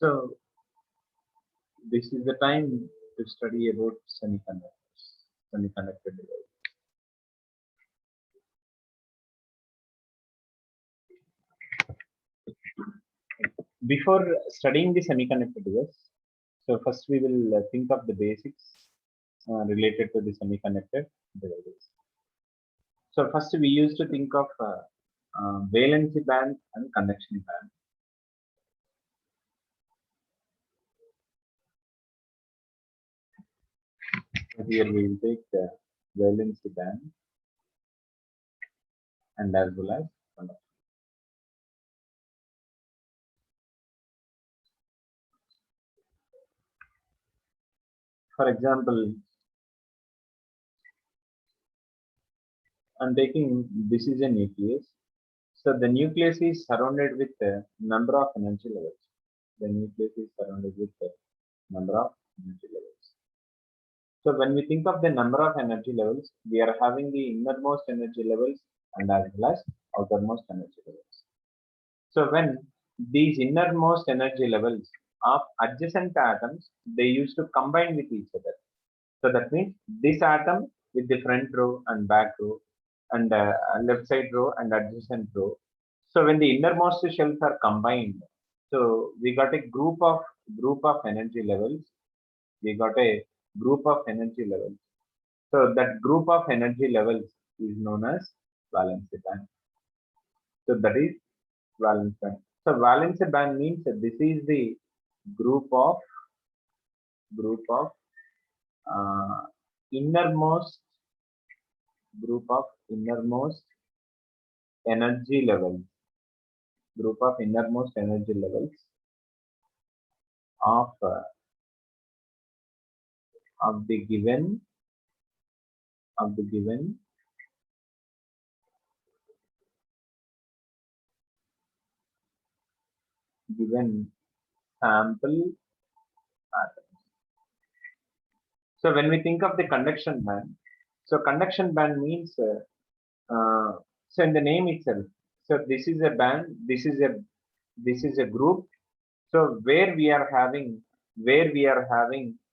So this is the time to study about semiconductors, semiconductor devices. Before studying the semiconductor device, so first we will think of the basics related to the semiconductor devices. So first we used to think of valency band and conduction band. So here we will take the valency band and as well as conduction. For example, I'm taking this is a nucleus. So the nucleus is surrounded with a number of energy levels. The nucleus is surrounded with a number of energy levels. So when we think of the number of energy levels, we are having the innermost energy levels and as well as outermost energy levels. So when these innermost energy levels of adjacent atoms, they used to combine with each other. So that means this atom with the front row and back row and left side row and adjacent row. So when the innermost shells are combined, so we got a group of energy levels. We got a group of energy levels. So that group of energy levels is known as valence band. So that is valence band. So valence band means that this is the group of uh, innermost innermost energy levels. Group of innermost energy levels of of the given of the given sample atom. So when we think of the conduction band, so conduction band means so in the name itself. So this is a band. This is a group. So where we are having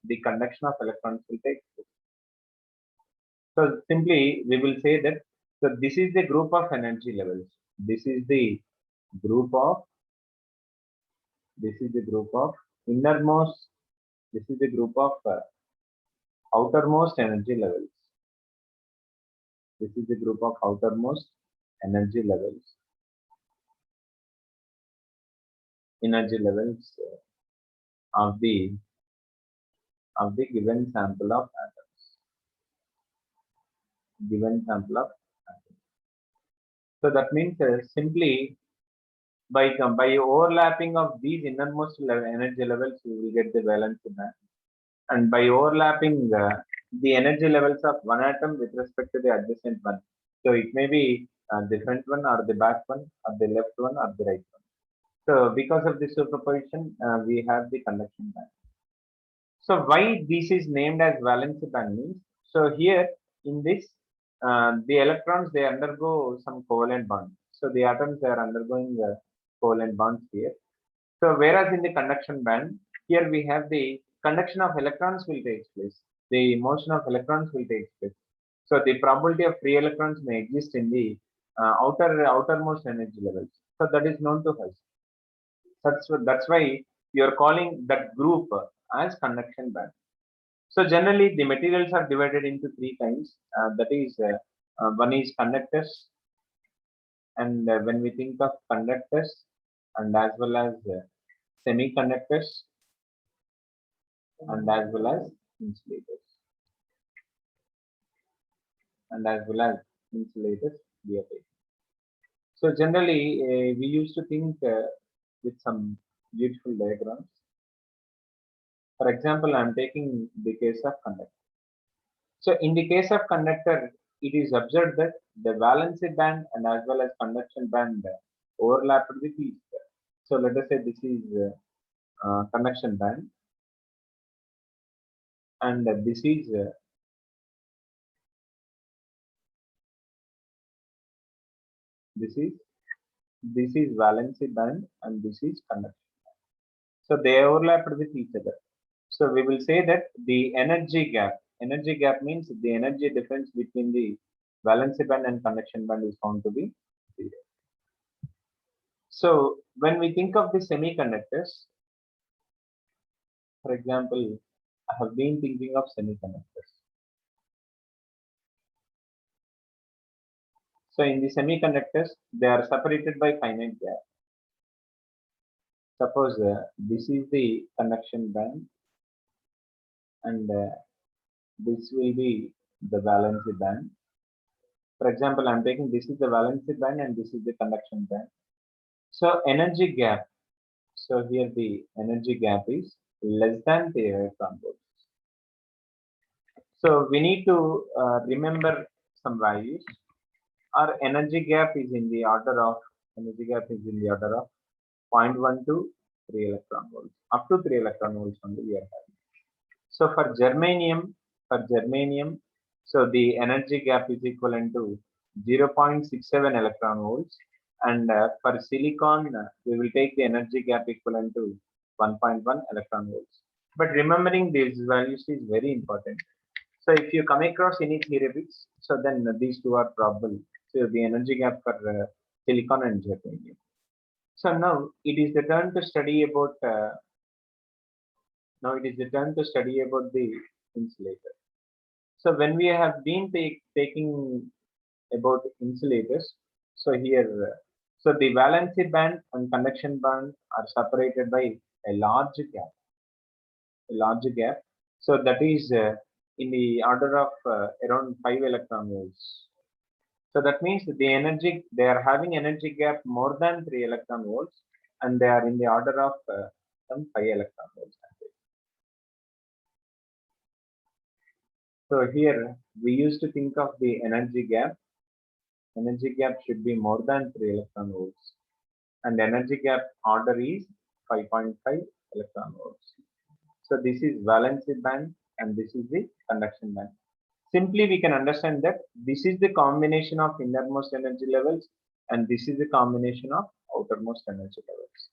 the conduction of electrons will take place. So simply we will say that so this is the group of energy levels. This is the group of innermost. This is the group of outermost energy levels. This is the group of outermost energy levels. Energy levels of the given sample of atoms. Given sample of atoms. So that means simply by overlapping of these innermost energy levels, we will get the valence band. And by overlapping the energy levels of one atom with respect to the adjacent one. So it may be the front one or the back one or the left one or the right one. So because of this superposition, we have the conduction band. So why this is named as valence band means, so here in this, the electrons, they undergo some covalent bonds. So the atoms, they are undergoing covalent bonds here. So whereas in the conduction band, here we have the conduction of electrons will take place. The motion of electrons will take place. So the probability of free electrons may exist in the outermost energy levels. So that is known to us. That's why you are calling that group as conduction band. So generally, the materials are divided into three kinds. That is, one is conductors, and when we think of conductors, and as well as semiconductors, and as well as insulators, and as well as insulators, we are taking. So generally, we used to think with some beautiful diagrams. For example, I am taking the case of conductor. So in the case of conductor, it is observed that the valency band and as well as conduction band overlapped with each other. So let us say this is conduction band, and this is valency band, and this is conduction. So they overlapped with each other. So we will say that the energy gap means the energy difference between the valency band and conduction band is found to be 0. So when we think of the semiconductors, for example, I have been thinking of semiconductors. So in the semiconductors, they are separated by finite gap. Suppose this is the conduction band and this will be the valency band. For example, I'm taking this is the valency band and this is the conduction band. So energy gap. So here the energy gap is less than 3 electron volts. So we need to remember some values. Our energy gap is in the order of 0.1 to 3 electron volts. Up to 3 electron volts only we are having. So for germanium, so the energy gap is equivalent to 0.67 electron volts, and for silicon, we will take the energy gap equivalent to 1.1 electron volts. But remembering these values is very important. So if you come across any theory bits, so then these two are probable. So the energy gap for silicon and germanium. So now it is the turn to study about the insulator. So when we have been taking about insulators, so here, so the valency band and conduction band are separated by a large gap. So that is in the order of around 5 electron volts. So that means they are having energy gap more than 3 electron volts, and they are in the order of some 5 electron volts. So here we used to think of the energy gap. Energy gap should be more than 3 electron volts, and energy gap order is 5.5 electron volts. So this is valency band and this is the conduction band. Simply we can understand that this is the combination of innermost energy levels and this is the combination of outermost energy levels.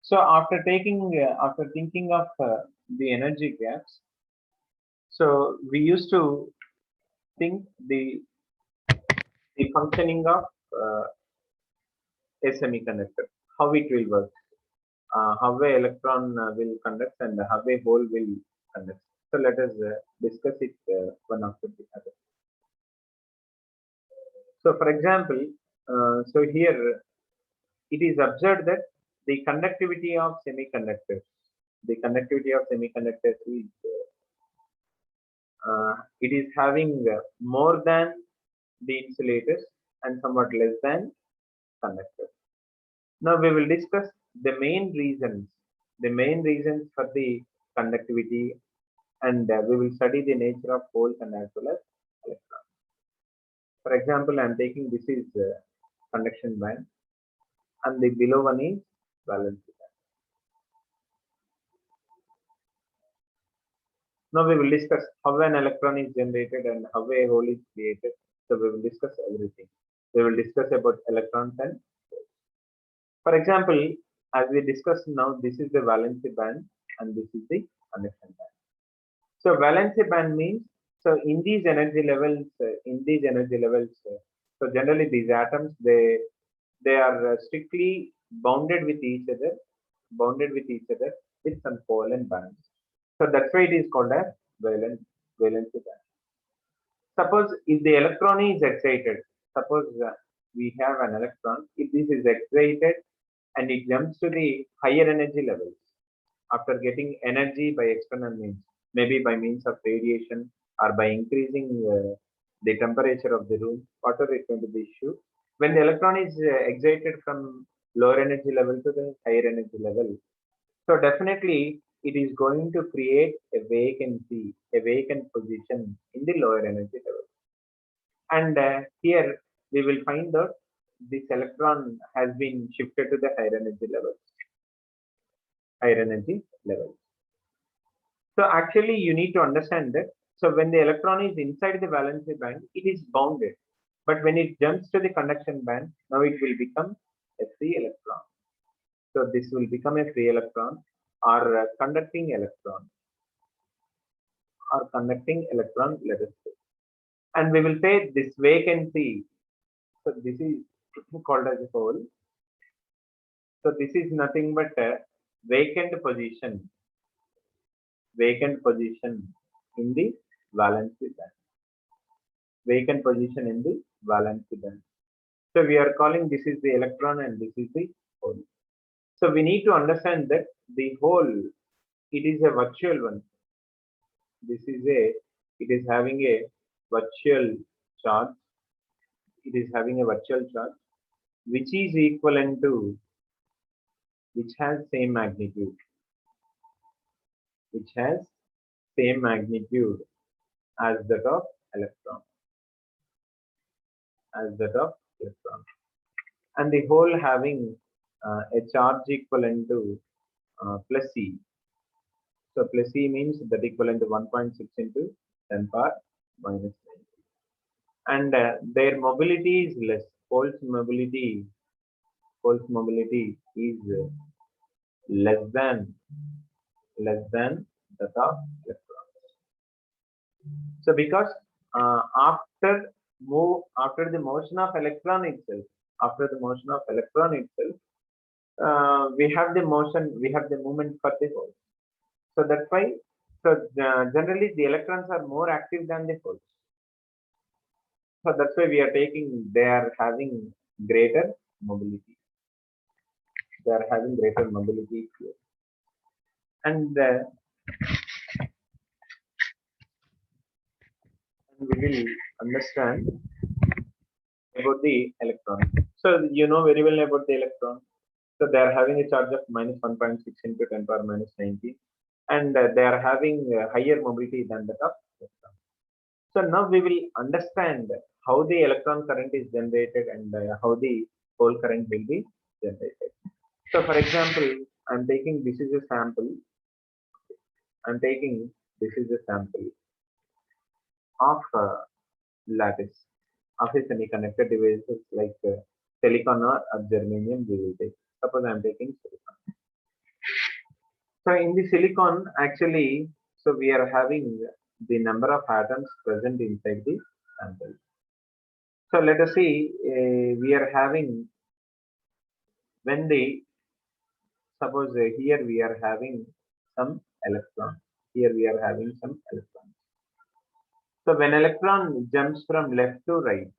So after thinking of the energy gaps, so we used to think the functioning of a semiconductor, how it will work, how a electron will conduct and how a hole will conduct. So let us discuss it one after the other. So for example, so here it is observed that the conductivity of semiconductors is it is having more than the insulators and somewhat less than conductors. Now we will discuss the main reasons for the conductivity, and we will study the nature of holes and as well as electrons. For example, I am taking this is conduction band, and the below one is valency band. Now we will discuss how an electron is generated and how a hole is created. So we will discuss everything. We will discuss about electrons and holes. For example, as we discussed now, this is the valency band and this is the conduction band. So valency band means, so in these energy levels, so generally these atoms, they are strictly bounded with each other with some covalent bonds. So that's why it is called as valency band. Suppose if the electron is excited, suppose we have an electron, if this is excited and it jumps to the higher energy levels after getting energy by external means, maybe by means of radiation or by increasing the temperature of the room, whatever is going to be issue. When the electron is excited from lower energy level to the higher energy level, so definitely it is going to create a vacant position in the lower energy level. And here we will find that this electron has been shifted to the higher energy levels. So actually you need to understand that. So when the electron is inside the valency band, it is bounded. But when it jumps to the conduction band, now it will become a free electron. So this will become a free electron, or conducting electron, let us say. And we will say this vacancy, so this is called as a hole. So this is nothing but a vacant position in the valency band. Vacant position in the valency band. So we are calling this is the electron and this is the hole. So we need to understand that the hole, it is a virtual one. It is having a virtual charge. It is having a virtual charge, which is equivalent to, which has same magnitude, as that of electron, and the hole having a charge equivalent to plus C. So plus C means that equivalent to 1.6 into 10 power minus 9. And their mobility is less. Hole's mobility is less than that of electrons. So because after the motion of electron itself, we have the movement for the hole. So that's why, generally the electrons are more active than the holes. So that's why we are taking, they are having greater mobility. Here. And we will understand about the electron. So you know very well about the electron. So they are having a charge of minus 1.6 into 10 power minus 19, and they are having higher mobility than that of electron. So now we will understand how the electron current is generated and how the hole current will be generated. So for example, I'm taking this is a sample. Of lattice of a semiconductor devices like silicon or germanium. We will take. Suppose I'm taking silicon. So in the silicon, actually, so we are having the number of atoms present inside the sample. So let us see, we are having, when the, suppose here we are having some electron. So when electron jumps from left to right,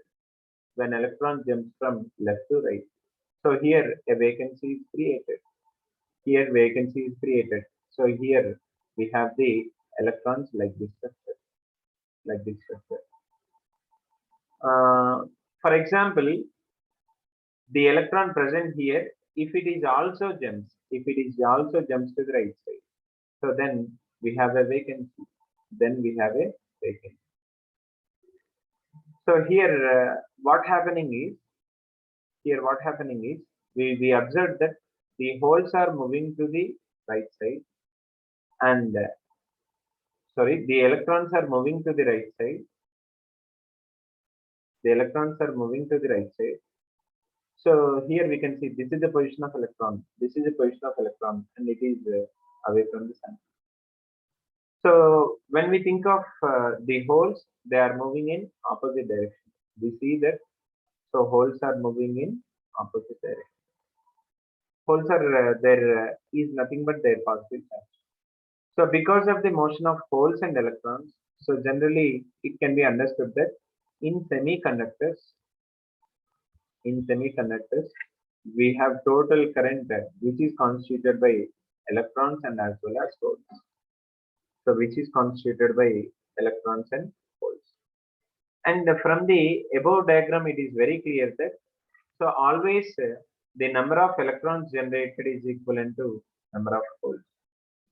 so here a vacancy is created. So here we have the electrons like this structure. For example, the electron present here, if it is also jumps to the right side, so then we have a vacancy. So here, what happening is, we observe that the holes are moving to the right side, and the electrons are moving to the right side. So here we can see this is the position of electron. And it is away from the sun. So when we think of the holes, they are moving in opposite direction. We see that, so holes are moving in opposite direction. Holes are there is nothing but their positive charge. So because of the motion of holes and electrons, so generally it can be understood that in semiconductors, we have total current which is constituted by electrons and as well as holes. So which is constituted by electrons and holes. And from the above diagram, it is very clear that, so always the number of electrons generated is equivalent to number of holes.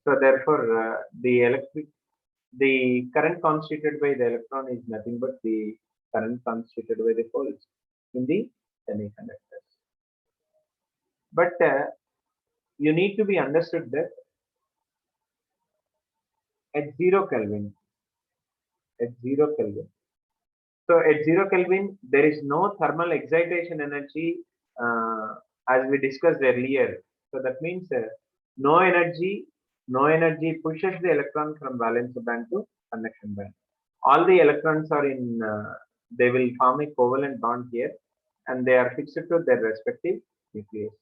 So therefore, the current constituted by the electron is nothing but the current constituted by the holes in the semiconductors. But you need to be understood that at 0 Kelvin, so at 0 Kelvin, there is no thermal excitation energy as we discussed earlier. So that means no energy No energy pushes the electron from valence band to conduction band. All the electrons are in, they will form a covalent bond here and they are fixed to their respective nucleus.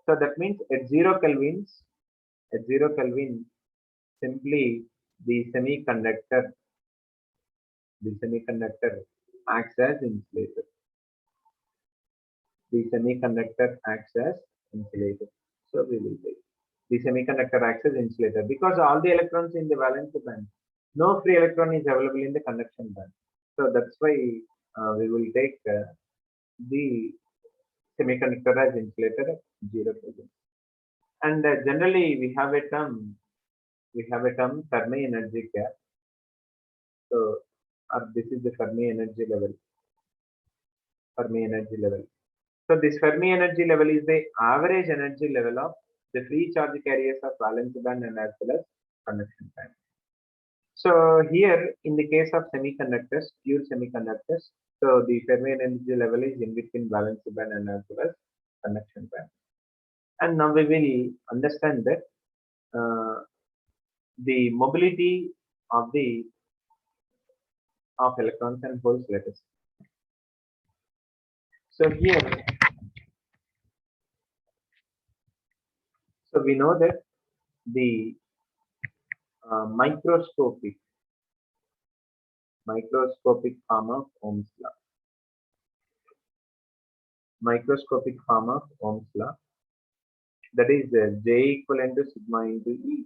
So that means at 0 Kelvin, simply the semiconductor acts as insulator. The semiconductor acts as insulator. So we will take the semiconductor acts as insulator because all the electrons in the valence band, no free electron is available in the conduction band. So that's why we will take the semiconductor as insulator at 0 Kelvin. And generally we have a term Fermi energy gap. So this is the Fermi energy level. Fermi energy level. So this Fermi energy level is the average energy level of the free charge carriers of valence band and as well as conduction band. So here in the case of semiconductors, pure semiconductors, so the Fermi energy level is in between valence band and as well as conduction band. And now we will understand that the mobility of electrons and holes, let us. So here, so we know that the microscopic form of Ohm's law. Microscopic form of Ohm's law, that is J equivalent to sigma into E.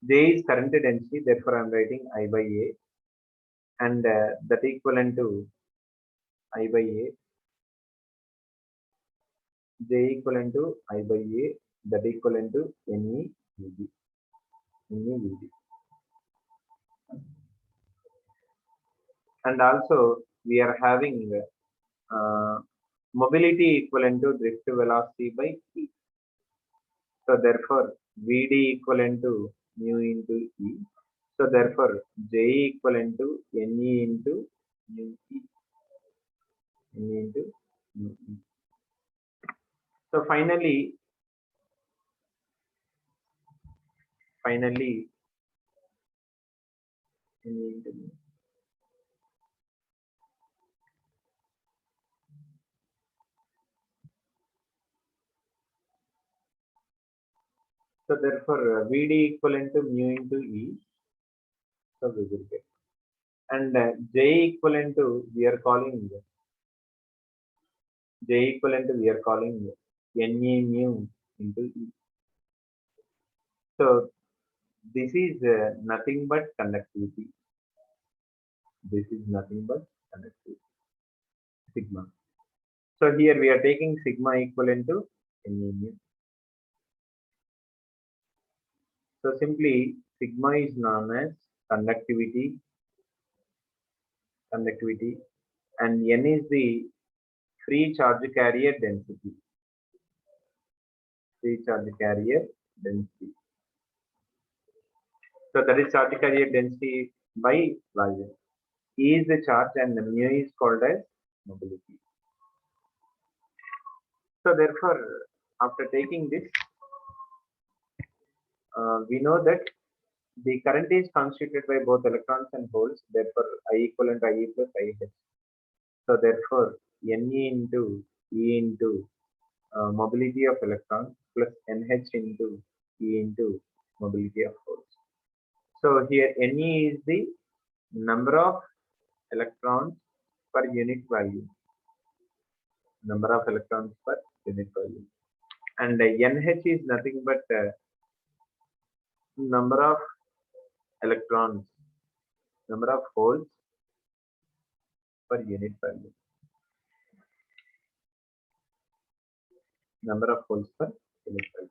J is current density, therefore I am writing I by A, and that equivalent to I by A. J equivalent to I by A, that equivalent to NE VD. And also we are having mobility equivalent to drift velocity by E. So therefore Vd equivalent to mu into E. So therefore J equivalent to Ne into mu E. Ne into mu E. So finally Ne into mu. So therefore Vd equivalent to mu into E. So we will get. And J equivalent to we are calling Ne mu into E. So this is nothing but conductivity. This is nothing but conductivity. Sigma. So here we are taking sigma equivalent to Ne mu. So simply sigma is known as conductivity, and N is the free charge carrier density. So that is charge carrier density by volume. E is the charge and the mu is called as mobility. So therefore, after taking this, we know that the current is constituted by both electrons and holes. Therefore, I equivalent IE plus IH. So therefore, Ne into E into mobility of electrons plus NH into E into mobility of holes. So here Ne is the number of electrons per unit value. Number of electrons per unit value. And NH is nothing but number of electrons, number of holes per unit value. Number of holes per unit value.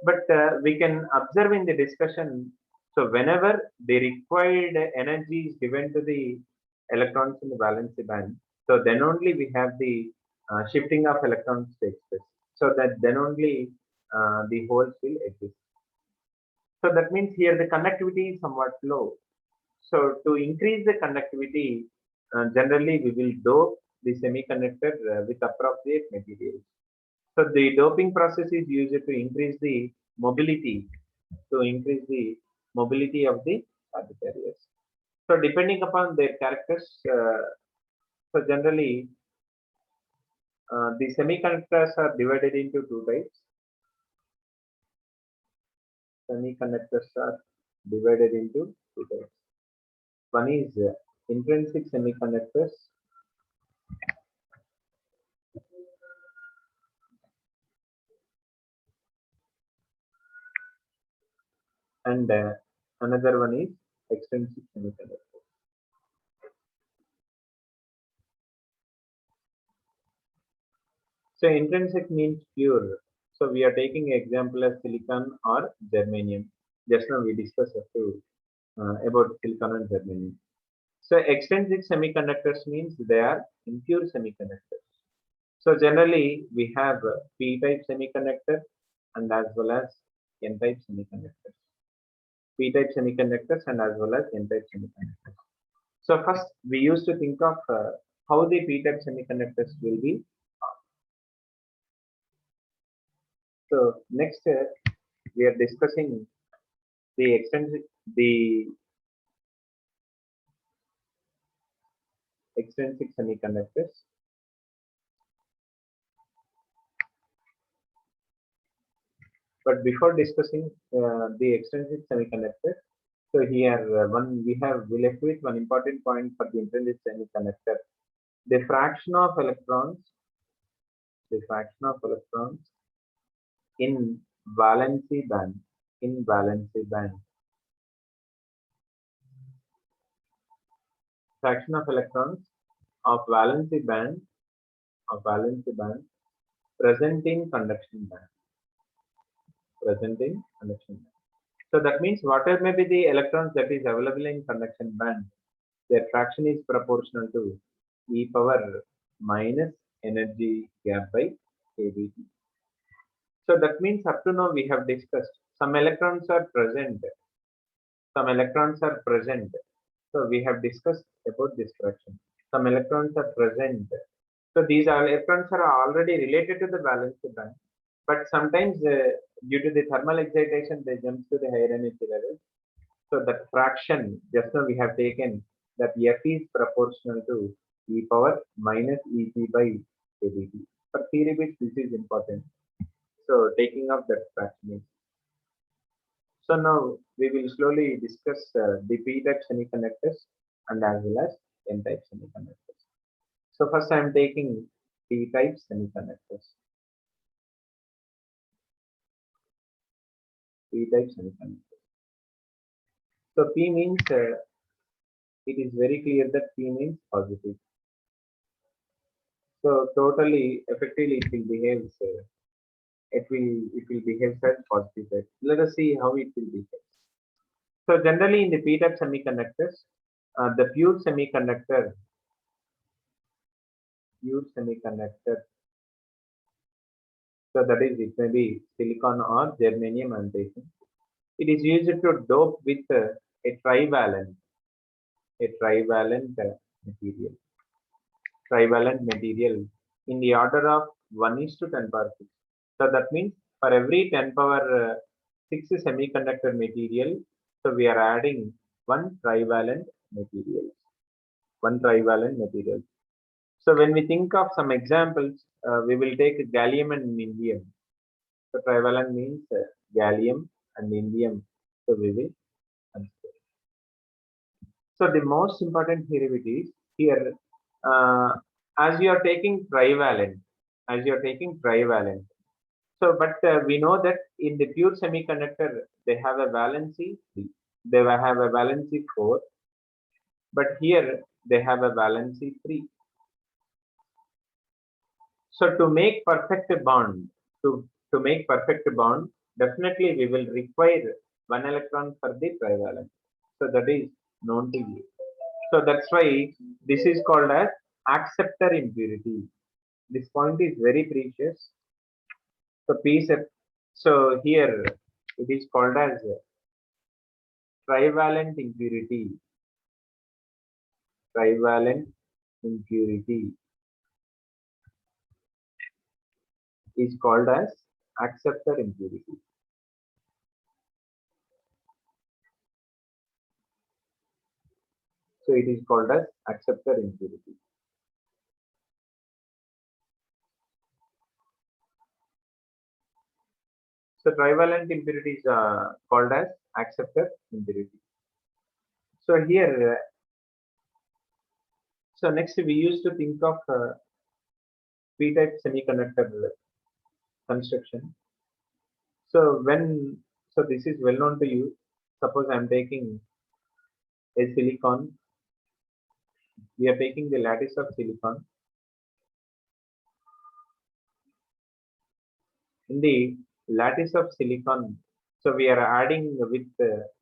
But we can observe in the discussion, so whenever the required energy is given to the electrons in the valence band, so then only we have the shifting of electrons takes place. So that then only the holes will exist. So that means here the conductivity is somewhat low. So to increase the conductivity, generally we will dope the semiconductor with appropriate materials. So the doping process is used to increase the mobility to increase the mobility of the charge carriers. So depending upon their characters, so generally the semiconductors are divided into two types. Semiconductors are divided into two types. One is intrinsic semiconductors, and another one is extrinsic semiconductors. So intrinsic means pure. So we are taking example as silicon or germanium. Just now we discussed about silicon and germanium. So extrinsic semiconductors means they are impure semiconductors. So generally we have p-type semiconductor and as well as n-type semiconductors. P-type semiconductors and as well as n-type semiconductors. So first we used to think of how the p-type semiconductors will be. So next we are discussing the extrinsic semiconductors. But before discussing the extrinsic semiconductor, so here we left with one important point for the intrinsic semiconductor. The fraction of electrons in valency band, fraction of electrons of valency band present in conduction band. So that means whatever may be the electrons that is available in conduction band, their fraction is proportional to e power minus energy gap by kBT. So that means up to now we have discussed some electrons are present. So we have discussed about this fraction. Some electrons are present. So these electrons are already related to the valence band, but sometimes due to the thermal excitation they jump to the higher energy level. So that fraction just now we have taken that F is proportional to e power minus Eg by kBT. For theory bits this is important. So taking up that fraction is. So now we will slowly discuss the p-type semiconductors and as well as n-type semiconductors. So first I am taking p-type semiconductors. So P means it is very clear that P means positive. So totally effectively it will behave. It will behave as positive. Let us see how it will behave. So generally in the p-type semiconductors, the pure semiconductor, so that is it may be silicon or germanium I'm taking. It is used to dope with a trivalent material. Trivalent material in the order of 1:10 power 6. So that means for every 10 power 6 semiconductor material, so we are adding one trivalent material. So when we think of some examples, we will take gallium and indium. So trivalent means gallium and indium. So we will consider. So the most important derivatives here, as you are taking trivalent, So, but we know that in the pure semiconductor, they have a valency 3. They will have a valency 4, but here they have a valency 3. So to make perfect bond, definitely we will require one electron for the trivalent. So that is known to you. So that's why this is called as acceptor impurity. This point is very precious. So so here it is called as trivalent impurity. Is called as acceptor impurity. So it is called as acceptor impurity. So trivalent impurity is called as acceptor impurity. So here, so next we used to think of p-type semiconductor construction. So so this is well known to you. Suppose I am taking a silicon. We are taking the lattice of silicon. In the lattice of silicon, so we are adding with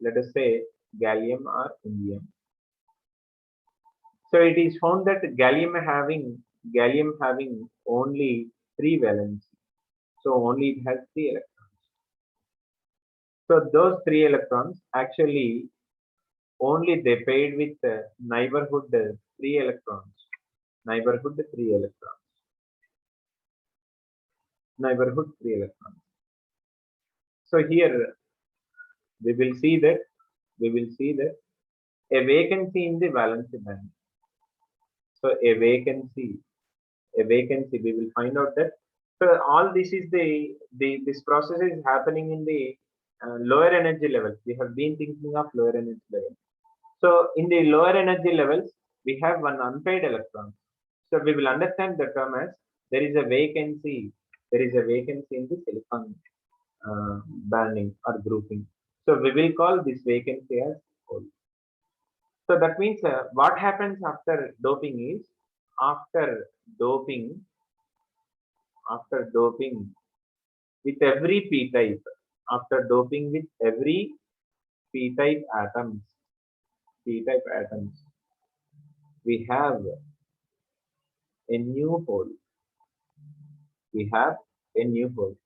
let us say gallium or indium. So it is found that gallium having only 3 valence. So only it has 3 electrons. So those 3 electrons actually only they paired with neighborhood 3 electrons. Neighborhood 3 electrons. Neighborhood 3 electrons. So here we will see that a vacancy in the valence band. So a vacancy, we will find out that. So all this is this process is happening in the lower energy levels. We have been thinking of lower energy levels. So in the lower energy levels, we have one unpaired electron. So we will understand the term as there is a vacancy. There is a vacancy in the silicon banding or grouping. So we will call this vacancy as hole. So that means what happens after doping is after doping with every p type, after doping with every p type atoms, we have a new hole. We have a new hole.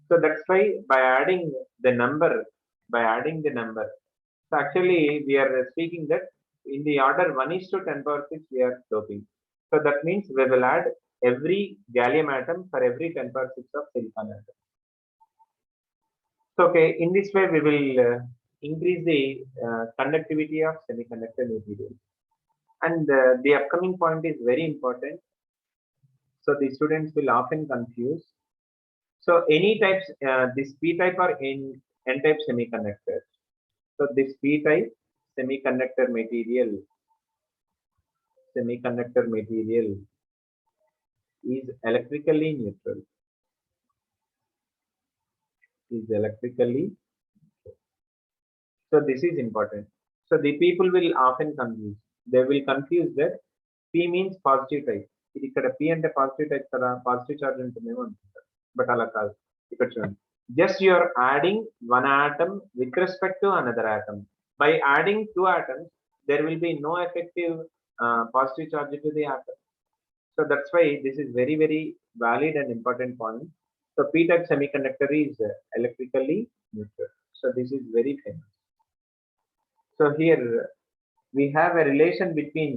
So that's why by adding the number, so actually we are speaking that in the order 1 is to 10 power 6 we are doping. So that means we will add every gallium atom for every 10 power 6 of silicon atom. So okay, in this way we will increase the conductivity of semiconductor material. And the upcoming point is very important. So the students will often confuse. So any types, this p type or n type semiconductors. So this p type semiconductor material is electrically neutral. So this is important. So the people will often confuse. They will confuse that p means positive type. ఇది ఇక్కడ p అంటే positive type కదా, positive charge ఉంటుందేమో అనుకుంటారు. But అలా కాదు. ఇక్కడ చూడండి. Just you are adding one atom with respect to another atom. By adding 2 atoms, there will be no effective positive charge to the atom. So that's why this is very, very valid and important point. So p-type semiconductor is electrically neutral. So this is very famous. So here we have a relation between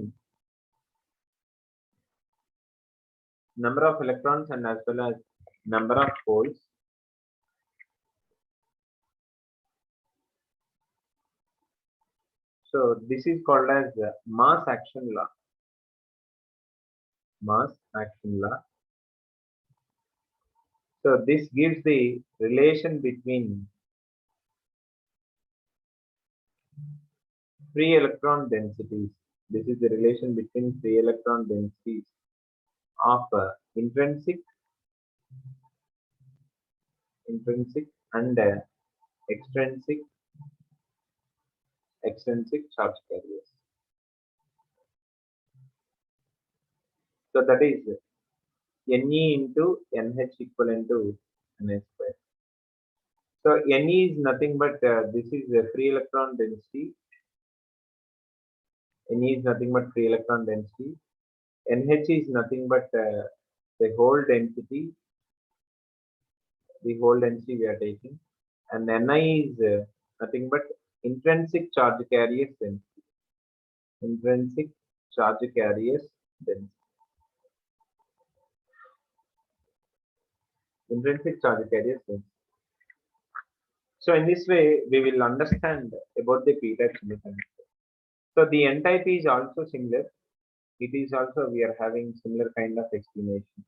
number of electrons and as well as number of holes. So this is called as mass action law. So this gives the relation between free electron densities. This is the relation between free electron densities of intrinsic and extrinsic charge carriers. So that is Ne into Nh equivalent to Na square. So Ne is nothing but this is the free electron density. Ne is nothing but free electron density. Nh is nothing but the whole density. The whole density we are taking, and Ni is nothing but intrinsic charge carriers density. Intrinsic charge carriers density. Intrinsic charge carriers density. So in this way, we will understand about the p-type semiconductor. So the n type is also similar. It is also we are having similar kind of explanation.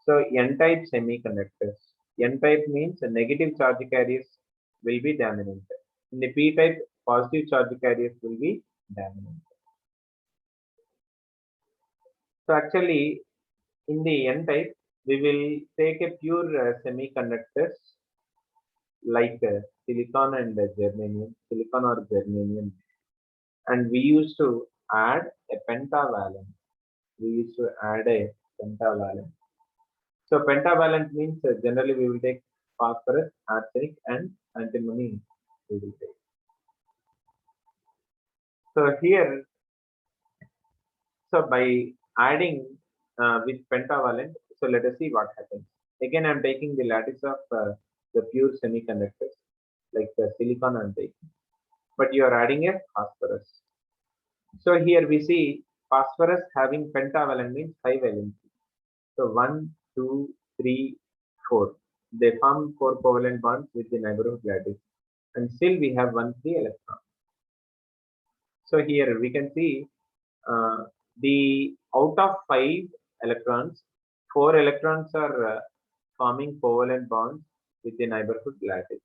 So n type semiconductors. N type means negative charge carriers will be dominant. In the p type, positive charge carriers will be dominant. So actually, in the n type, we will take a pure semiconductors like silicon and germanium, silicon or germanium, and we used to add a pentavalent. We used to add a pentavalent. So pentavalent means generally we will take phosphorus, arsenic, and antimony. We will take. So here, so by adding with pentavalent, so let us see what happens. Again, I'm taking the lattice of the pure semiconductors like the silicon I'm taking, but you are adding a phosphorus. So here we see phosphorus having pentavalent means 5 valency. So 1, 2, 3, 4. They form 4 covalent bonds with the neighborhood lattice, and still we have 1 free electron. So here we can see the out of 5 electrons, 4 electrons are forming covalent bonds with the neighborhood lattice.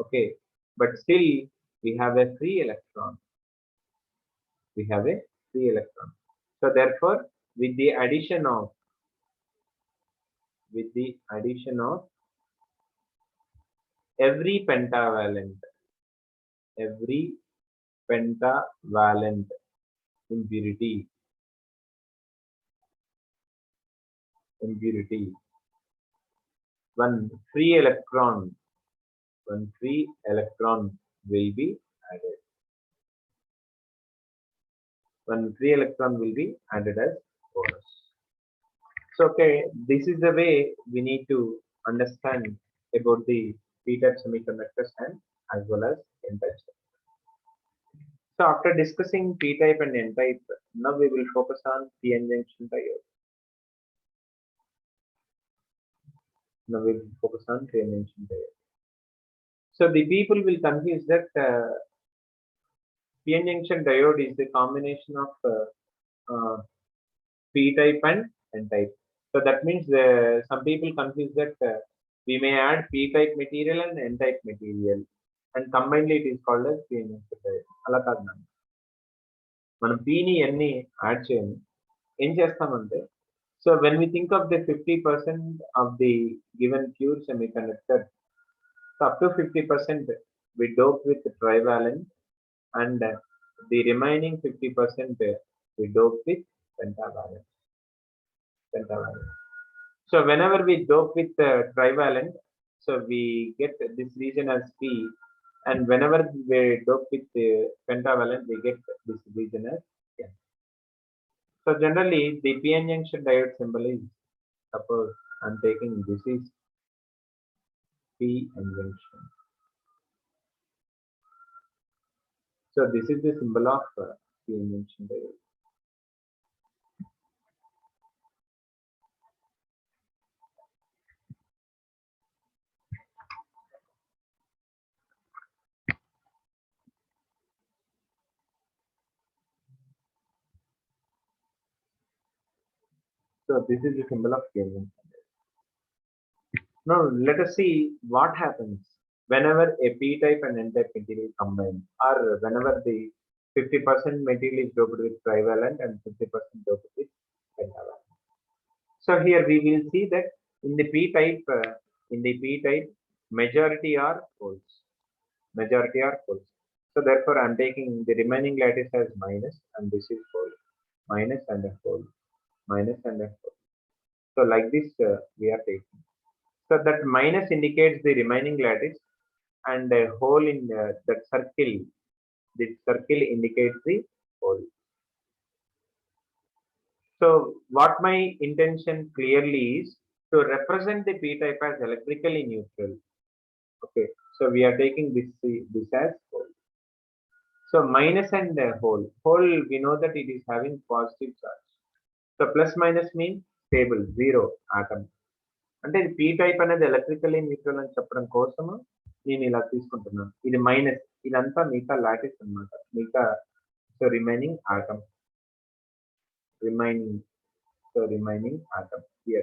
Okay, but still we have a free electron. We have a free electron. So therefore, with the addition of every pentavalent, every pentavalent impurity, one free electron will be added. One free electron will be added as bonus. So okay, this is the way we need to understand about the p-type semiconductors and as well as n-type. So after discussing p-type and n-type, now we will focus on p-n junction diode. Now we will focus on p-n junction diode. So the people will confuse that p-n junction diode is the combination of p-type and n-type. So that means some people confuse that we may add p-type material and n-type material, and combinedly it is called as p-n junction diode. అలా కాదు మనం మనం p ని n ని add చేయము. ఏం చేస్తామంటే, so when we think of the 50% of the given pure semiconductor, so up to 50% we dope with trivalent, and the remaining 50% we dope with pentavalent. So whenever we dope with trivalent, so we get this region as P, and whenever we dope with pentavalent, we get this region as N. So generally, the p-n junction diode symbol is, suppose I'm taking this is p-n junction. So this is the symbol of p-n junction diode. So this is the symbol of p-n junction diode. Now let us see what happens whenever a p-type and n-type material combine, or whenever the 50% material is doped with trivalent and 50% doped with pentavalent. So here we will see that in the p-type, majority are holes. So therefore, I'm taking the remaining lattice as minus, and this is hole, minus and a hole, minus and a hole. So like this, we are taking. So that minus indicates the remaining lattice, and a hole in that circle. This circle indicates the hole. So what my intention clearly is to represent the p-type as electrically neutral. Okay, so we are taking this as hole. So minus and hole. Hole, we know that it is having positive charge. So plus minus means stable, zero atom. అంటే ఇది P type అనేది electrically neutral అని చెప్పడం కోసము నేను ఇలా తీసుకుంటున్నాను. ఇది మైనస్, ఇదంతా మిగతా లాటిస్ అనమాట, మిగతా So remaining atom, remaining, so remaining atom here.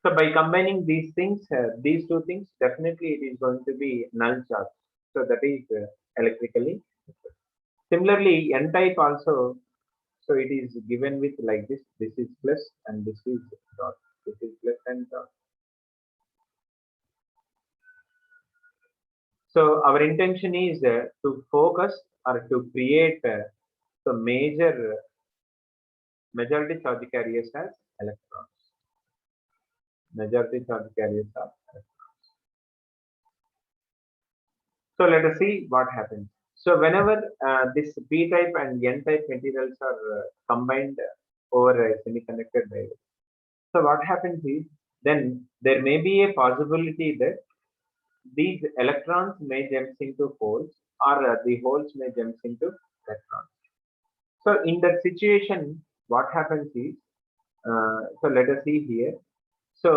So by combining these things, these two things, definitely it is going to be null charge. So that is electrically. Similarly, n type also. So it is given with like this. This is plus and this is dot. This is plus and dot. So our intention is to focus or to create the majority charge carriers as electrons. Majority charge carriers are electrons. So let us see what happens. So whenever this p type and n type materials are combined over a semiconductor diode, so what happens is then there may be a possibility that these electrons may jump into holes or the holes may jump into electrons. So in that situation, what happens is, so let us see here. So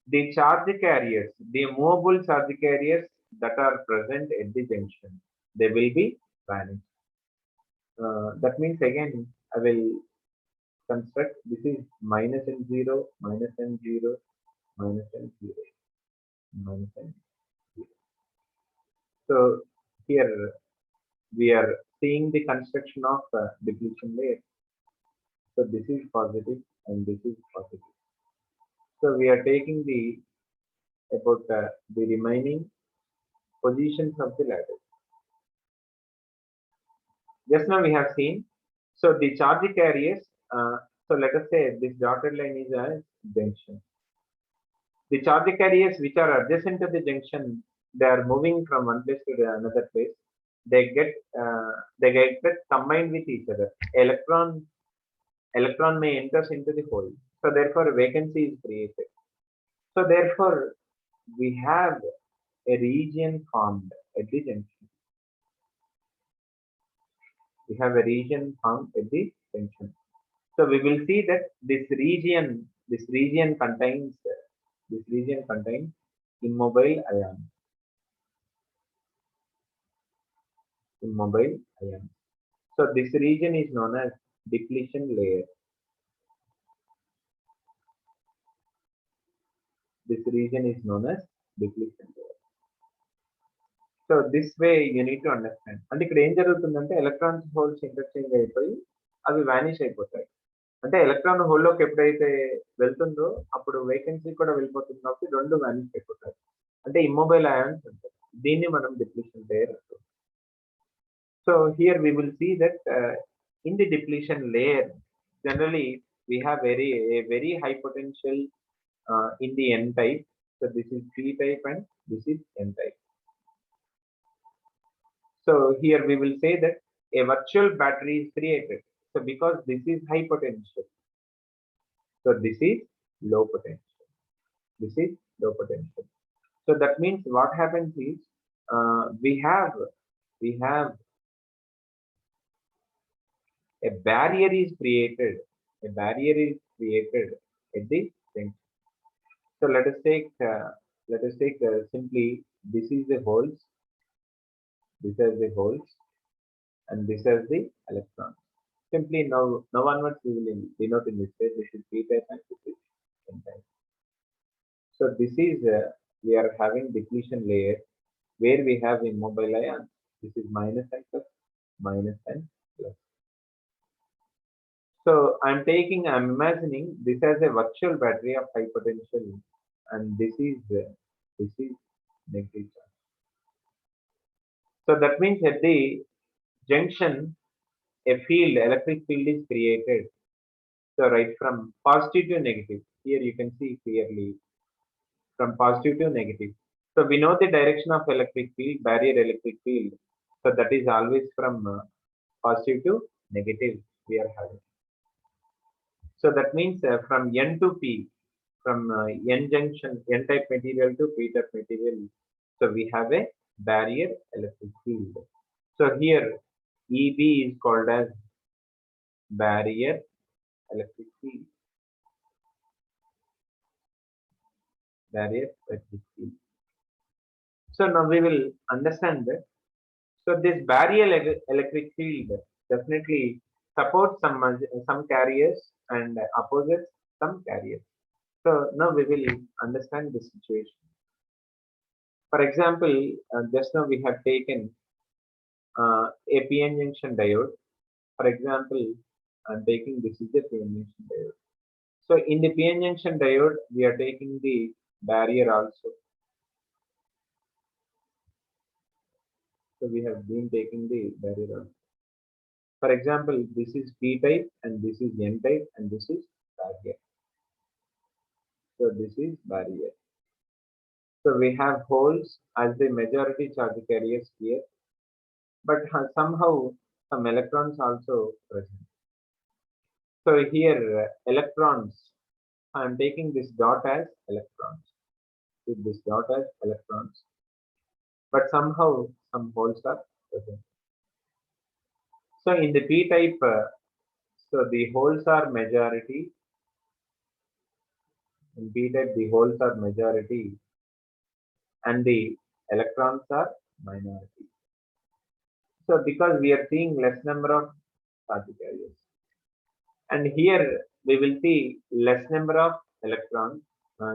the charge carriers, the movable charge carriers that are present at the junction, they will be vanished. That means again, I will construct this is minus and 0, minus and 0, minus and 0, minus and 0. So here we are seeing the construction of depletion layer. So this is positive and this is positive. So we are taking the about the remaining positions of the ladder. Just now we have seen. So the charge carriers. So let us say this dotted line is a junction. The charge carriers which are adjacent to the junction, they are moving from one place to another place. They get combined with each other. Electron may enter into the hole. So therefore a vacancy is created. So therefore we have a region formed at the junction. We have a region formed at the junction. So we will see that this region contains immobile ions. Immobile ions. So this region is known as depletion layer. This region is known as depletion layer. So this way you need to understand. అంటే ఇక్కడ ఏం జరుగుతుందంటే electrons holes interchange అయిపోయి అవి vanish అయిపోతాయి. అంటే electron హోల్లోకి ఎప్పుడైతే వెళ్తుందో అప్పుడు వేకెన్సీ కూడా వెళ్ళిపోతుంది కాబట్టి రెండు వానిష్ అయిపోతాయి. అంటే ఇమ్మొబైల్ అయాన్స్ అంటారు. దీన్ని మనం డిప్లీషన్ లేయర్ అంటాం. So here we will see that in the depletion layer generally we have a very high potential in the n type. So this is p type and this is n type. So here we will say that a virtual battery is created. So because this is high potential, so this is low potential. This is low potential. So that means what happens is we have a barrier is created. A barrier is created at the junction. So let us take simply this is the holes. This is the holes, and this is the electrons. Simply now onwards we will denote in this way. This is p type and this is n type. So this is we are having depletion layer where we have immobile ions. This is minus and plus, minus and plus. So I'm imagining this as a virtual battery of high potential, and this is negative charge. So that means at the junction, a field, electric field is created. So right from positive to negative. Here you can see clearly from positive to negative. So we know the direction of electric field, barrier electric field. So that is always from positive to negative we are having. So that means from N to P, from N junction, N type material to P type material. So we have a barrier electric field. So here EB is called as barrier electric field. Barrier electric field. So now we will understand that. So this barrier electric field definitely supports some carriers and opposes some carriers. So now we will understand the situation. For example, just now we have taken a PN junction diode. For example, I'm taking this is the PN junction diode. So in the PN junction diode, we are taking the barrier also. So we have been taking the barrier also. For example, this is P type and this is N type and this is barrier. So this is barrier. So we have holes as the majority charge carriers here, but somehow some electrons also present. So here electrons, I am taking this dot as electrons. With this dot as electrons, but somehow some holes are present. So in the P type, so the holes are majority. In P type, the holes are majority, and the electrons are minority. So because we are seeing less number of charge carriers, and here we will see less number of electrons.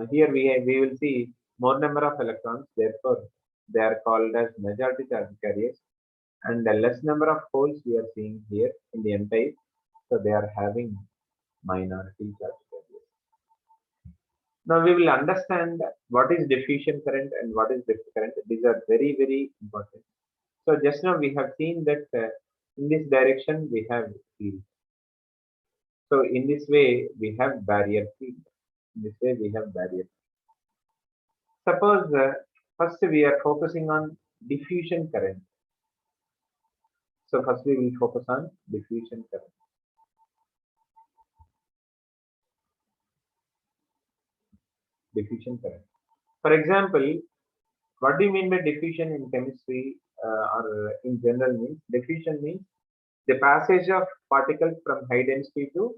Here we will see more number of electrons. Therefore, they are called as majority charge carriers. And the less number of holes we are seeing here in the N type, so they are having minority charge carriers. Now we will understand what is diffusion current and what is drift current. These are very, very important. So just now we have seen that in this direction we have field. So in this way we have barrier field. In this way we have barrier. Suppose first we are focusing on diffusion current. So first we will focus on diffusion current. Diffusion current. For example, what do you mean by diffusion in chemistry or in general means? Diffusion means the passage of particles from high density to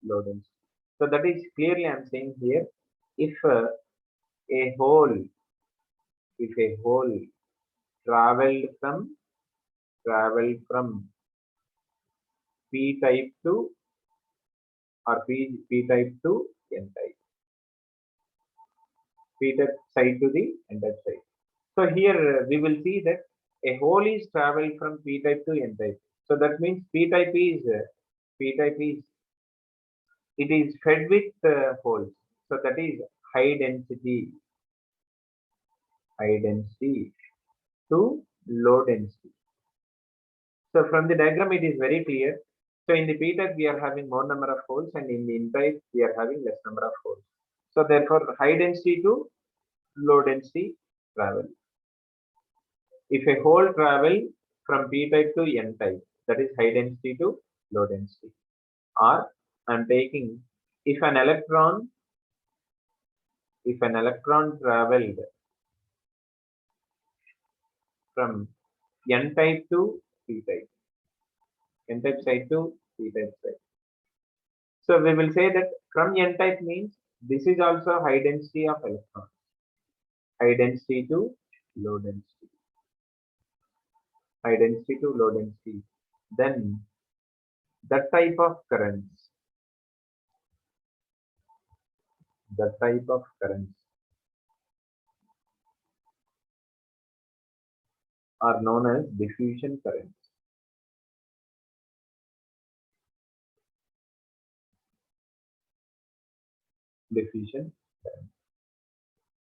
low density. So that is clearly I'm saying here, if a hole, if a hole traveled from P type to or P type to N type, P type side to the N type side. So here we will see that a hole is traveled from P type to N type. So that means P type is it is fed with holes. So that is high density to low density. So from the diagram it is very clear. So in the P type we are having more number of holes and in the N type we are having less number of holes. So therefore high density to low density travel. If a hole travel from P type to N type, that is high density to low density. Or I am taking if an electron traveled from N type to P type, N type side to P type side. So we will say that from N type means this is also high density of electrons, high density to low density, high density to low density. Then that type of currents, are known as diffusion currents. Diffusion current.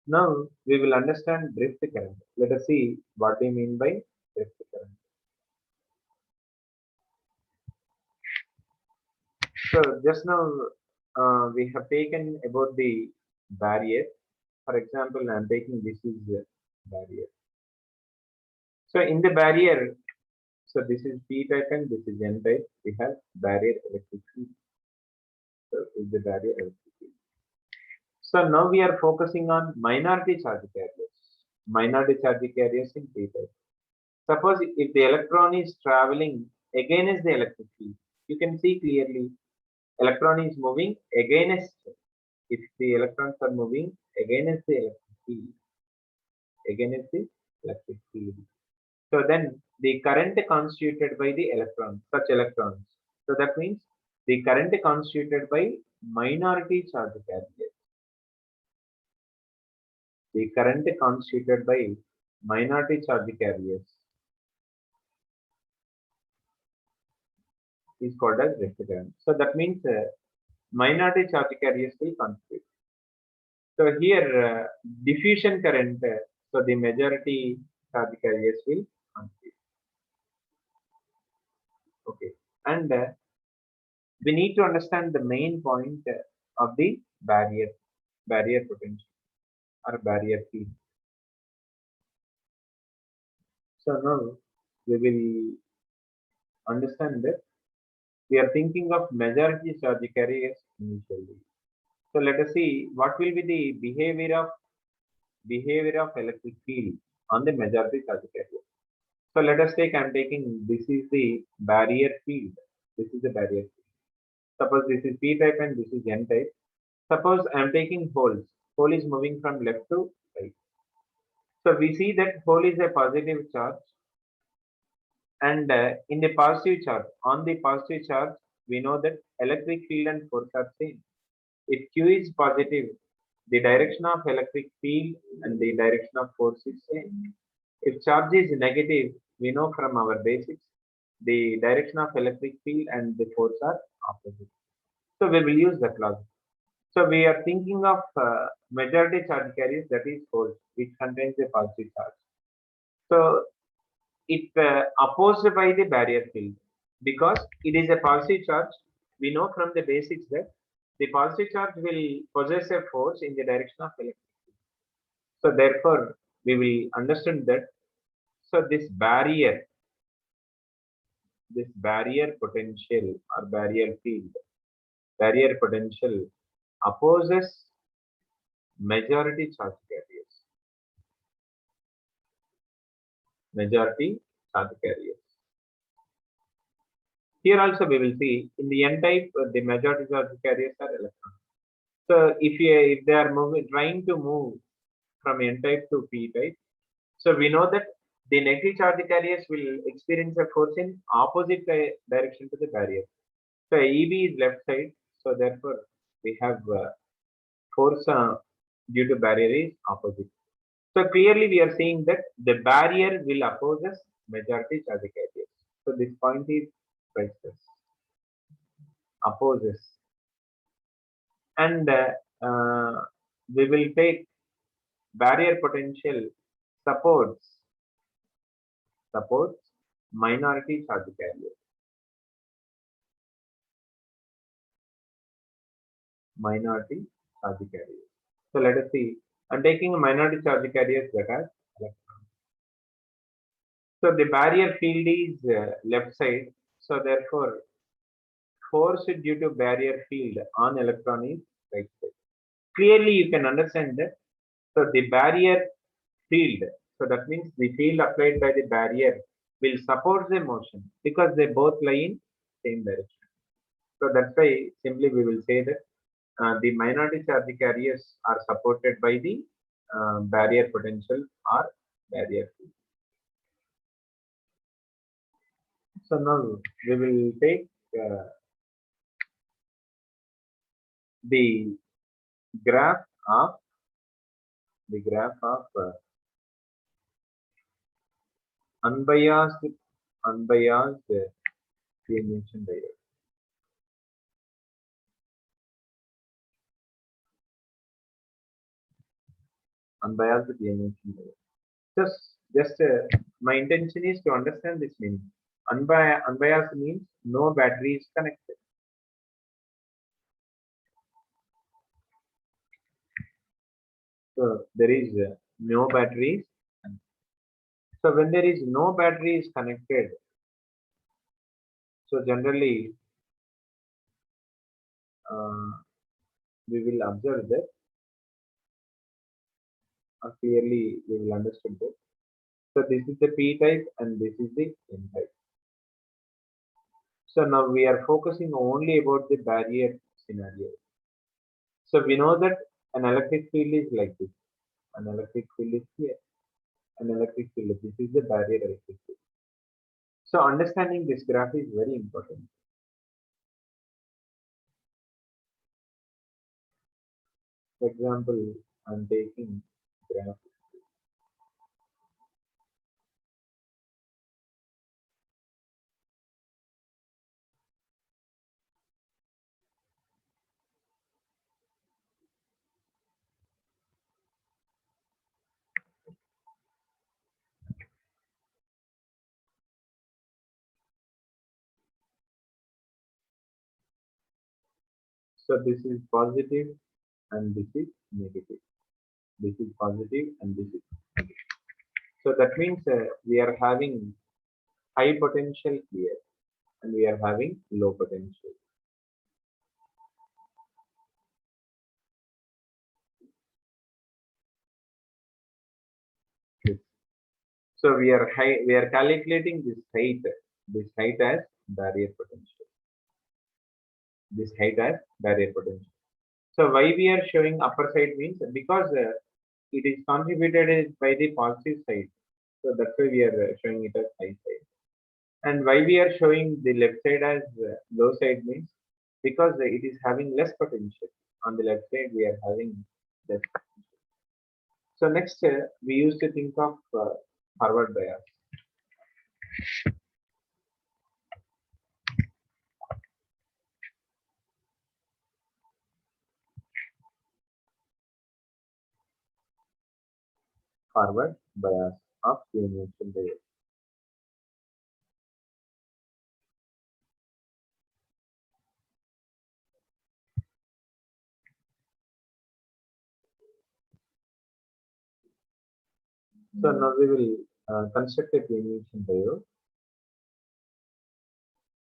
Now we will understand drift current. Let us see what we mean by drift current. So just now we have taken about the barrier. For example, I am taking this is the barrier. So in the barrier, so this is P type and this is N type. We have barrier electric field. So is the barrier electric field. So now we are focusing on minority charge carriers. Minority charge carriers in P type. Suppose if the electron is traveling against the electric field, you can see clearly electron is moving against. If the electrons are moving against the electric field, so then the current constituted by the electrons, such electrons. So that means the current constituted by minority charge carriers. The current constituted by minority charge carriers is called as vector current. So that means minority charge carriers will constitute. So here diffusion current, so the majority charge carriers will constitute. Okay, and we need to understand the main point of the barrier potential or barrier field. So now we will understand that we are thinking of majority charge carriers initially. So let us see what will be the behavior of electric field on the majority charge carrier. So let us take, I am taking, this is the barrier field. This is the barrier field. Suppose this is P type and this is N type. Suppose I am taking holes. Hole is moving from left to right. So we see that hole is a positive charge, and in the positive charge, on the positive charge, we know that electric field and force are same. If Q is positive, the direction of electric field and the direction of force is same. If charge is negative, we know from our basics, the direction of electric field and the force are opposite. So we will use that logic. So we are thinking of majority charge carriers, that is hole, which contains a positive charge. So it opposed by the barrier field, because it is a positive charge. We know from the basics that the positive charge will possess a force in the direction of electric field. So therefore, we will understand that. So this barrier potential or barrier field, barrier potential opposes majority charge carriers. Majority charge carriers. Here also we will see in the N type, the majority charge carriers are electrons. So if they are trying to move from N type to P type, so we know that the negative charge carriers will experience a force in opposite direction to the barrier. So EB is left side, so therefore we have force due to barrier is opposite. So clearly we are saying that the barrier will opposes majority charge carriers. So this point is priceless. Opposes. And we will take barrier potential supports minority charge carriers. Minority charge carriers. So let us see. I'm taking a minority charge carriers that are electrons. So the barrier field is left side. So therefore, force due to barrier field on electron is right side. Clearly, you can understand that. So the barrier field. So that means the field applied by the barrier will support the motion because they both lie in same direction. So that's why simply we will say that the minority charge carriers are supported by the barrier potential or barrier field. So now we will take the graph of unbiased emission diode. Unbiased emission diode. Just my intention is to understand this meaning. Unbiased means no battery is connected. So there is no batteries. So when there is no battery is connected, so generally we will observe that, clearly we will understand that. So this is the P type and this is the N type. So now we are focusing only about the barrier scenario. So we know that an electric field is like this. An electric field is here. An electric field. This is the barrier electric field. So understanding this graph is very important. For example, I'm taking graph. So this is positive and this is negative. This is positive and this is negative. So that means we are having high potential here and we are having low potential. This. So we are calculating this height as barrier potential. This height as barrier potential. So why we are showing upper side means because it is contributed by the positive side. So that's why we are showing it as high side. And why we are showing the left side as low side means because it is having less potential. On the left side we are having less potential. So next we used to think of forward bias. Forward bias of the emission layer. So now we will construct a emission layer.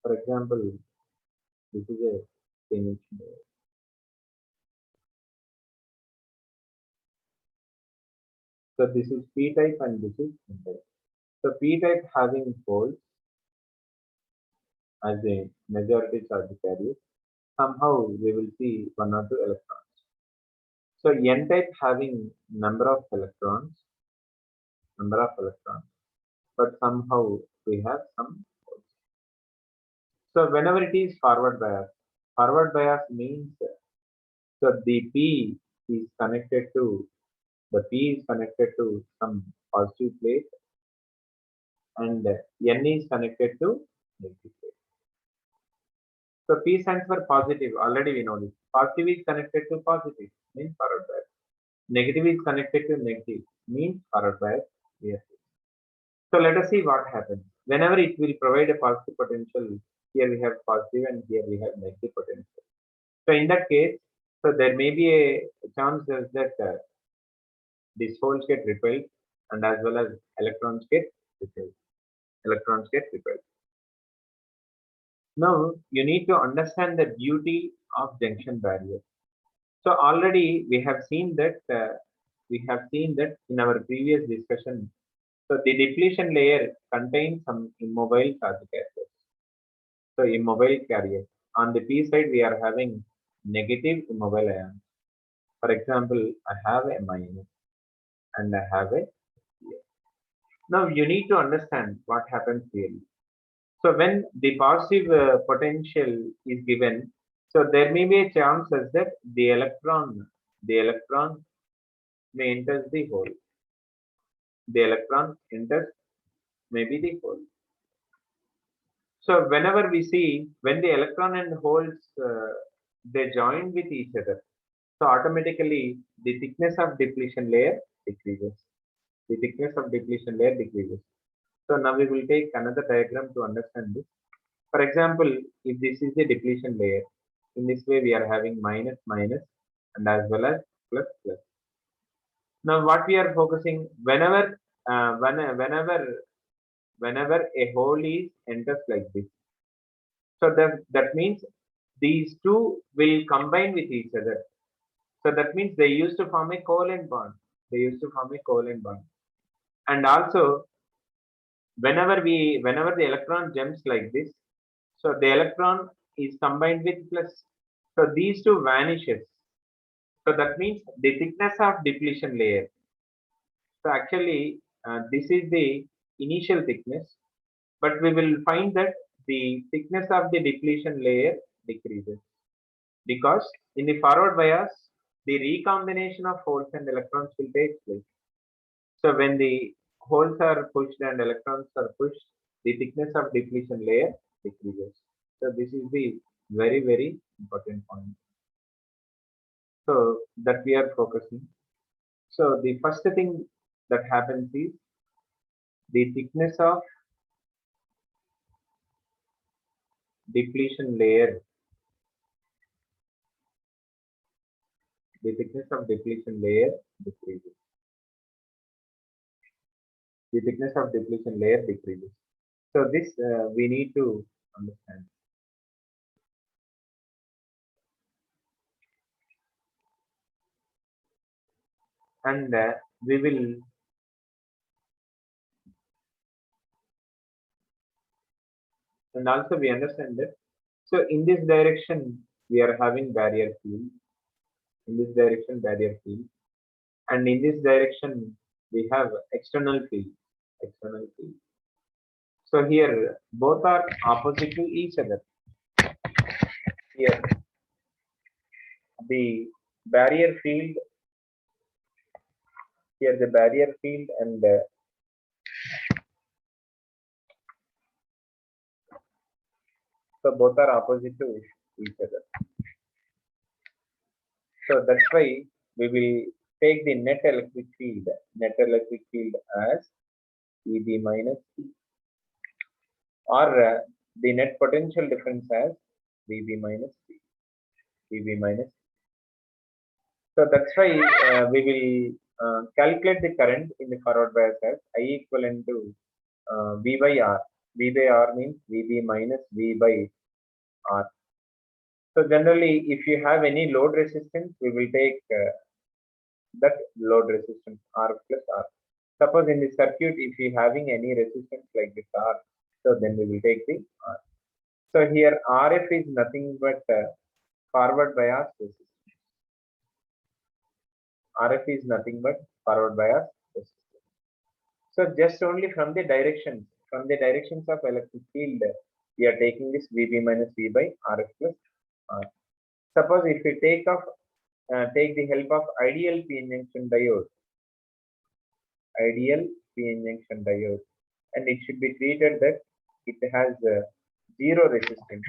For example, this is a emission layer. So this is P type and this is N type. So P type having holes as a majority charge carrier. Somehow we will see one or two electrons. So N type having number of electrons, but somehow we have some holes. So whenever it is forward bias means so the P is connected to some positive plate and N is connected to negative plate. So P stands for positive. Already we know this. Positive is connected to positive, means forward bias. Negative is connected to negative, means forward bias. Yes. So let us see what happens. Whenever it will provide a positive potential, here we have positive and here we have negative potential. So in that case, so there may be a chance that these holes get repelled and as well as electrons get repelled. Electrons get repelled. Now you need to understand the beauty of junction barrier. So already we have seen that in our previous discussion. So the depletion layer contains some immobile charge carriers. So immobile carriers. On the P side, we are having negative immobile ions. For example, I have a minus and I have a here. Now you need to understand what happens really. So when the positive potential is given, so there may be a chance as that the electron may enter the hole. The electron enters maybe the hole. So whenever we see when the electron and holes they join with each other, so automatically the thickness of depletion layer decreases. The thickness of depletion layer decreases. So now we will take another diagram to understand this. For example, if this is the depletion layer, in this way we are having minus minus and as well as plus plus. Now what we are focusing whenever a hole is enters like this. So that means these two will combine with each other. So that means they used to form a covalent bond. They used to form a covalent bond. And also, whenever the electron jumps like this, so the electron is combined with plus. So these two vanishes. So that means the thickness of depletion layer. So actually, this is the initial thickness. but we will find that the thickness of the depletion layer decreases because in the forward bias, the recombination of holes and electrons will take place. So when the holes are pushed and electrons are pushed, the thickness of depletion layer decreases. So this is the very, very important point. So that we are focusing. So the first thing that happens is the thickness of depletion layer. The thickness of depletion layer decreases. The thickness of depletion layer decreases. So this we need to understand. And we will and also we understand that. So in this direction, we are having barrier field. In this direction, barrier field. And in this direction, we have external field. External field. So here, both are opposite to each other. Here, the barrier field, here the barrier field and so both are opposite to each other. So that's why we will take the net electric field as EB minus E, or the net potential difference as VB minus P, VB minus. So that's why we will calculate the current in the forward bias as I equivalent to V by R. V by R means VB minus V by R. So generally, if you have any load resistance, we will take that load resistance R plus R. Suppose in the circuit, if you having any resistance like this R, so then we will take the R. So here RF is nothing but forward bias resistance. RF is nothing but forward bias resistance. So just only from the directions of electric field, we are taking this VB minus V by RF plus R. Suppose if we take the help of ideal p-n junction diode, and it should be treated that it has zero resistance.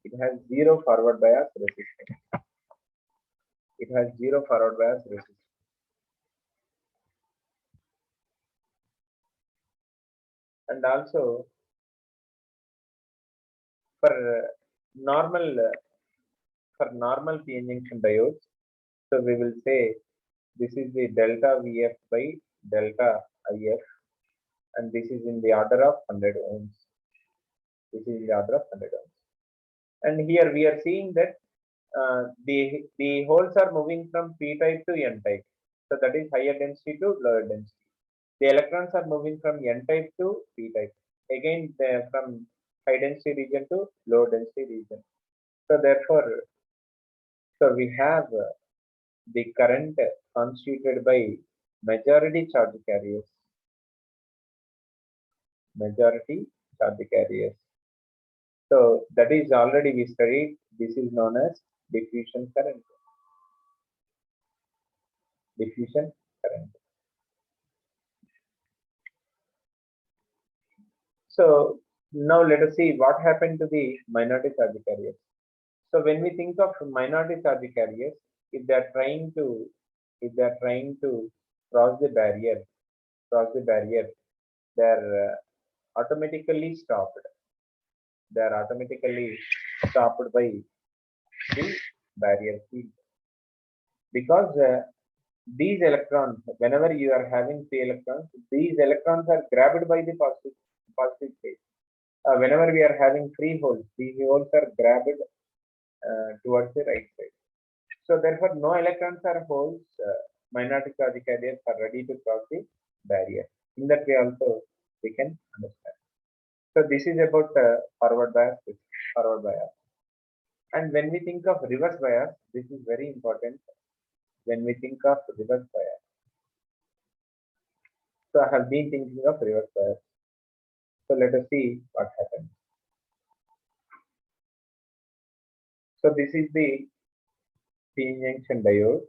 It has zero forward bias resistance. It has zero forward bias resistance. And also for normal p-n junction diodes, so we will say this is the delta VF by delta IF, and this is in the order of 100 ohms. This is in the order of 100 ohms. And here we are seeing that the holes are moving from p type to n type. So that is higher density to lower density. The electrons are moving from n type to p type. Again, from high density region to low density region. So therefore, so we have the current constituted by majority charge carriers. Majority charge carriers. So that is already we studied. This is known as diffusion current. Diffusion current. So now let us see what happened to the minority charge carriers. So when we think of minority charge carriers, if they are trying to cross the barrier, they are automatically stopped. They are automatically stopped by the barrier field because these electrons, whenever you are having free electrons, these electrons are grabbed by the positive phase. Whenever we are having free holes, these holes are grabbed towards the right side. So therefore, no electrons or holes, minority charge carriers are ready to cross the barrier. In that way also we can understand. So this is about forward bias. And when we think of reverse bias, this is very important. When we think of reverse bias, so I have been thinking of reverse bias. So let us see what happens. So this is the p-n junction diode.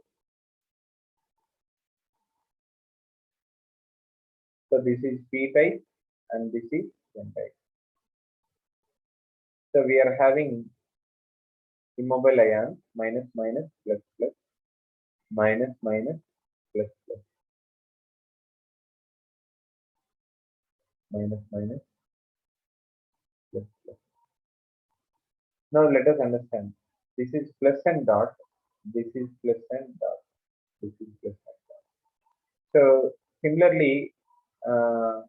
So this is p type and this is n type. So we are having immobile ion minus minus plus plus minus minus plus plus minus minus plus plus. Now let us understand. This is plus and dot. This is plus and dot. This is plus and dot. So similarly, uh,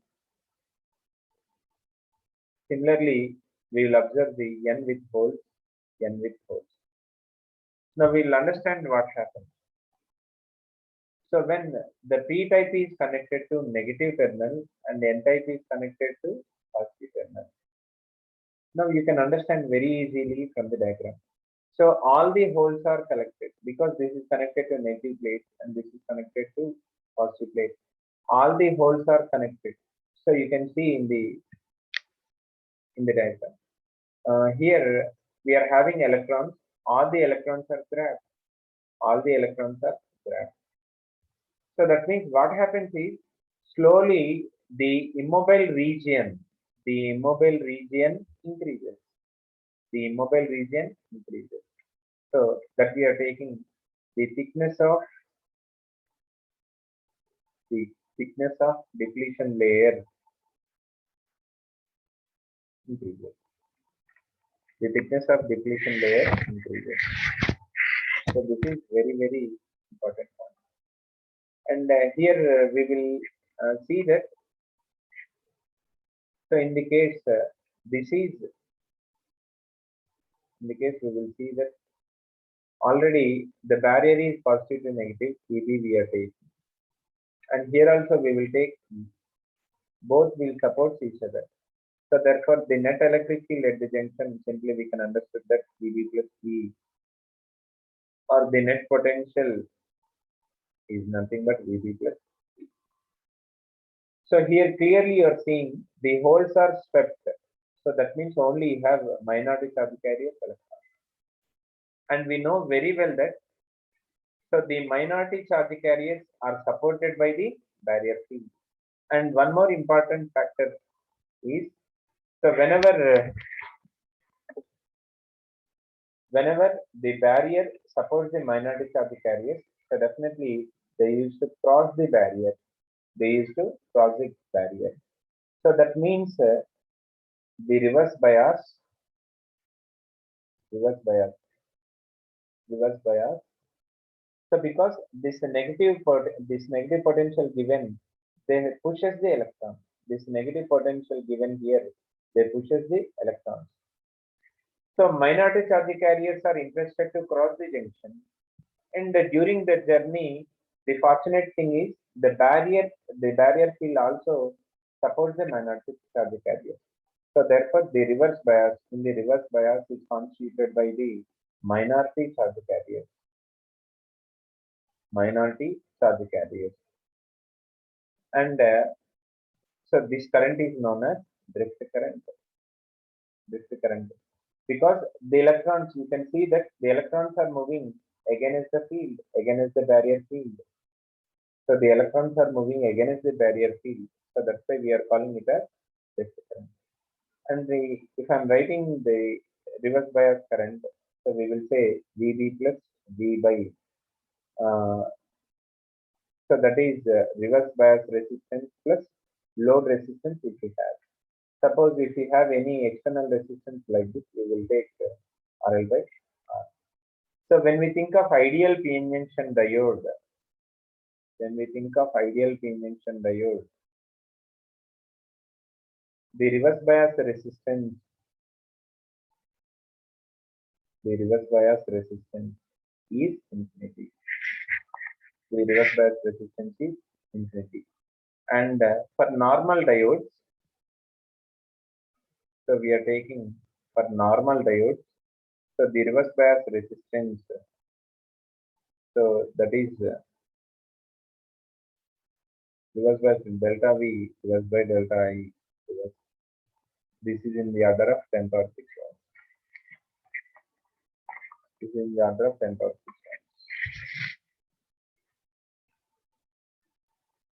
similarly, we will observe the n with holes, n with holes. Now we will understand what happens. So when the p type is connected to negative terminal and n type is connected to positive terminal. Now you can understand very easily from the diagram. So all the holes are collected because this is connected to negative plate and this is connected to positive plate. All the holes are connected. So you can see in the diagram. Here we are having electrons. All the electrons are grabbed. All the electrons are grabbed. So that means what happens is slowly the immobile region increases. The immobile region increases. So that we are taking the thickness of depletion layer increases. The thickness of depletion layer increases. So this is very very important point. And here we will see that. So in the case this is in the case we will see that already the barrier is positive to negative. EB we are taking, and here also we will take both will support each other. So therefore, the net electric field at the junction simply we can understand that EB plus E, or the net potential is nothing but EB plus E. So here clearly you are seeing the holes are swept. So that means only you have minority charge carrier electron. And we know very well that so the minority charge carriers are supported by the barrier field. And one more important factor is so whenever the barrier supports the minority charge carriers, so definitely they used to cross the barrier. They used to cross the barrier. So that means the reverse bias, reverse bias, reverse bias. So because this negative potential given, they pushes the electron. This negative potential given here, they pushes the electrons. So minority charge carriers are interested to cross the junction, and during the journey, the fortunate thing is the barrier field also supports the minority charge carrier. So therefore, the reverse bias is constituted by the minority charge carriers. Minority charge carriers, and so this current is known as drift current. Drift current, because the electrons, you can see that the electrons are moving against the field, against the barrier field. So the electrons are moving against the barrier field. So that's why we are calling it as drift current. And if I'm writing the reverse bias current, so we will say VB plus V by so that is reverse bias resistance plus load resistance if we have. Suppose if we have any external resistance like this, we will take RL by R. So when we think of ideal p-n junction diode, the reverse bias resistance, is infinity. The reverse bias resistance is infinity. And for normal diodes, so we are taking for normal diodes, so the reverse bias resistance, so that is reverse bias delta V reverse by delta I reverse. This is in the order of 10 power 6 joules. This is in the order of 10 power 6